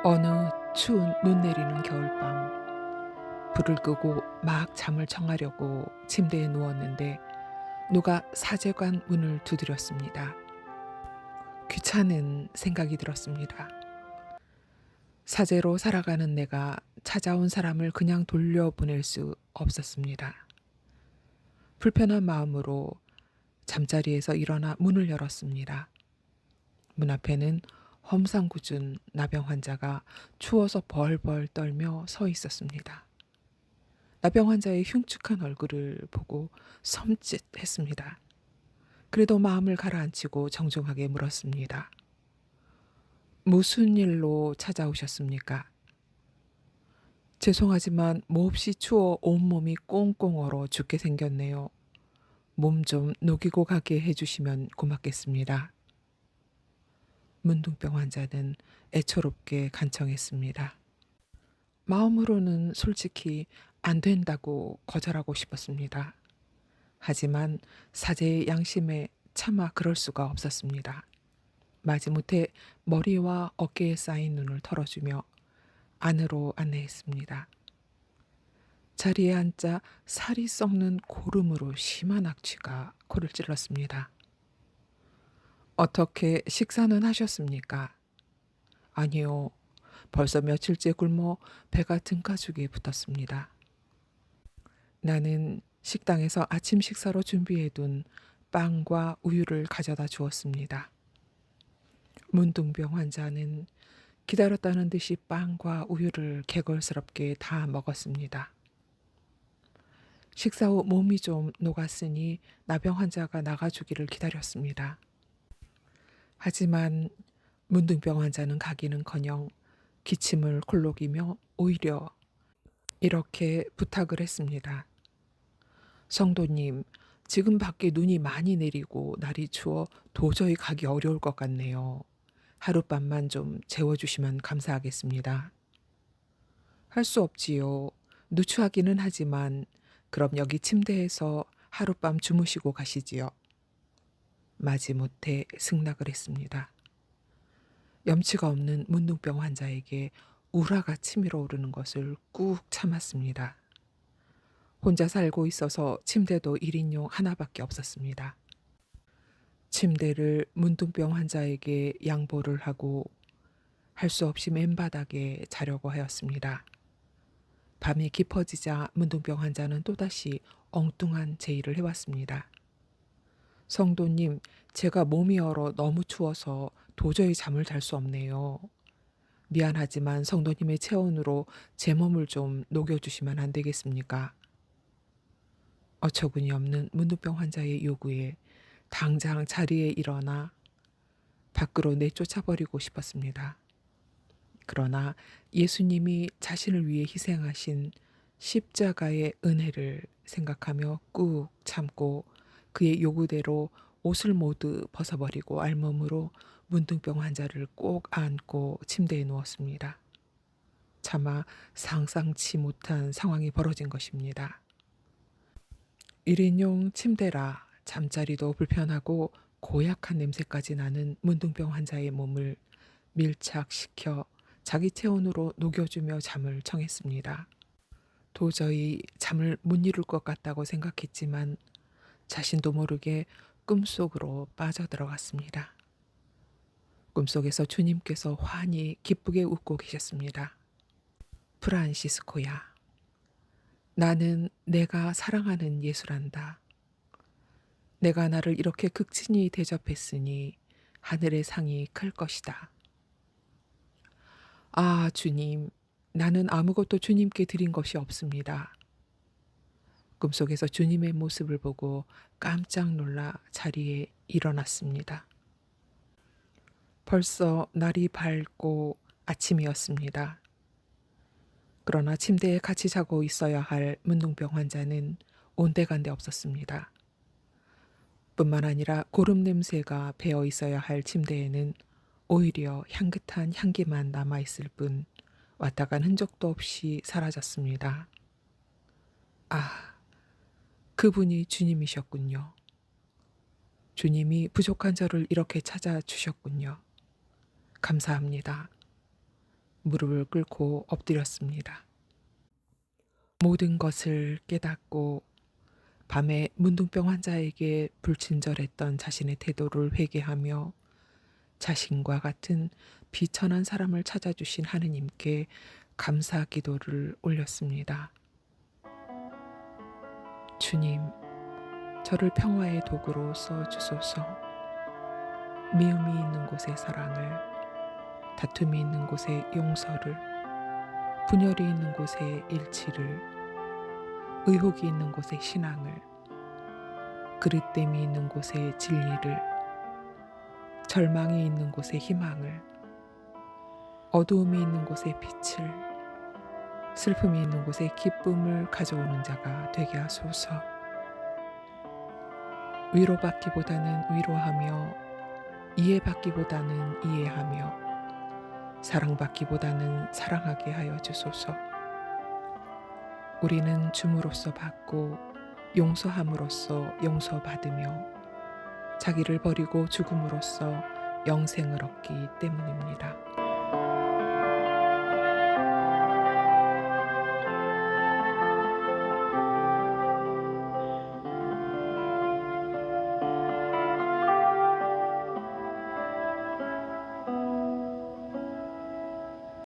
어느 추운 눈 내리는 겨울밤, 불을 끄고 막 잠을 청하려고 침대에 누웠는데 누가 사제관 문을 두드렸습니다. 귀찮은 생각이 들었습니다. 사제로 살아가는 내가 찾아온 사람을 그냥 돌려보낼 수 없었습니다. 불편한 마음으로 잠자리에서 일어나 문을 열었습니다. 문 앞에는 험상궂은 나병 환자가 추워서 벌벌 떨며 서 있었습니다. 나병 환자의 흉측한 얼굴을 보고 섬찟했습니다. 그래도 마음을 가라앉히고 정중하게 물었습니다. 무슨 일로 찾아오셨습니까? 죄송하지만 몹시 추워 온몸이 꽁꽁 얼어 죽게 생겼네요. 몸 좀 녹이고 가게 해주시면 고맙겠습니다. 문둥병 환자는 애처롭게 간청했습니다. 마음으로는 솔직히 안 된다고 거절하고 싶었습니다. 하지만 사제의 양심에 차마 그럴 수가 없었습니다. 마지못해 머리와 어깨에 쌓인 눈을 털어주며 안으로 안내했습니다. 자리에 앉자 살이 썩는 고름으로 심한 악취가 코를 찔렀습니다. 어떻게 식사는 하셨습니까? 아니요. 벌써 며칠째 굶어 배가 등가죽이 붙었습니다. 나는 식당에서 아침 식사로 준비해둔 빵과 우유를 가져다 주었습니다. 문둥병 환자는 기다렸다는 듯이 빵과 우유를 개걸스럽게 다 먹었습니다. 식사 후 몸이 좀 녹았으니 나병 환자가 나가주기를 기다렸습니다. 하지만 문둥병 환자는 가기는커녕 기침을 콜록이며 오히려 이렇게 부탁을 했습니다. 성도님, 지금 밖에 눈이 많이 내리고 날이 추워 도저히 가기 어려울 것 같네요. 하룻밤만 좀 재워주시면 감사하겠습니다. 할 수 없지요. 누추하기는 하지만 그럼 여기 침대에서 하룻밤 주무시고 가시지요. 마지못해 승낙을 했습니다. 염치가 없는 문둥병 환자에게 우라가 치밀어 오르는 것을 꾹 참았습니다. 혼자 살고 있어서 침대도 1인용 하나밖에 없었습니다. 침대를 문둥병 환자에게 양보를 하고 할 수 없이 맨바닥에 자려고 하였습니다. 밤이 깊어지자 문둥병 환자는 또다시 엉뚱한 제의를 해왔습니다. 성도님, 제가 몸이 얼어 너무 추워서 도저히 잠을 잘 수 없네요. 미안하지만 성도님의 체온으로 제 몸을 좀 녹여주시면 안 되겠습니까? 어처구니 없는 문둥병 환자의 요구에 당장 자리에 일어나 밖으로 내쫓아버리고 싶었습니다. 그러나 예수님이 자신을 위해 희생하신 십자가의 은혜를 생각하며 꾹 참고 그의 요구대로 옷을 모두 벗어버리고 알몸으로 문둥병 환자를 꼭 안고 침대에 누웠습니다. 차마 상상치 못한 상황이 벌어진 것입니다. 1인용 침대라 잠자리도 불편하고 고약한 냄새까지 나는 문둥병 환자의 몸을 밀착시켜 자기 체온으로 녹여주며 잠을 청했습니다. 도저히 잠을 못 이룰 것 같다고 생각했지만 자신도 모르게 꿈속으로 빠져들어갔습니다. 꿈속에서 주님께서 환히 기쁘게 웃고 계셨습니다. 프란시스코야, 나는 내가 사랑하는 예수란다. 내가 나를 이렇게 극진히 대접했으니 하늘의 상이 클 것이다. 아, 주님, 나는 아무것도 주님께 드린 것이 없습니다. 꿈속에서 주님의 모습을 보고 깜짝 놀라 자리에 일어났습니다. 벌써 날이 밝고 아침이었습니다. 그러나 침대에 같이 자고 있어야 할 문둥병 환자는 온데간데 없었습니다. 뿐만 아니라 고름 냄새가 배어 있어야 할 침대에는 오히려 향긋한 향기만 남아있을 뿐 왔다 간 흔적도 없이 사라졌습니다. 아, 그분이 주님이셨군요. 주님이 부족한 저를 이렇게 찾아주셨군요. 감사합니다. 무릎을 꿇고 엎드렸습니다. 모든 것을 깨닫고 밤에 문둥병 환자에게 불친절했던 자신의 태도를 회개하며 자신과 같은 비천한 사람을 찾아주신 하느님께 감사 기도를 올렸습니다. 주님, 저를 평화의 도구로 써주소서. 미움이 있는 곳에 사랑을, 다툼이 있는 곳에 용서를, 분열이 있는 곳에 일치를, 의혹이 있는 곳에 신앙을, 그릇됨이 있는 곳에 진리를, 절망이 있는 곳에 희망을, 어두움이 있는 곳에 빛을, 슬픔이 있는 곳에 기쁨을 가져오는 자가 되게 하소서. 위로받기보다는 위로하며, 이해받기보다는 이해하며, 사랑받기보다는 사랑하게 하여 주소서. 우리는 줌으로써 받고 용서함으로써 용서받으며 자기를 버리고 죽음으로써 영생을 얻기 때문입니다.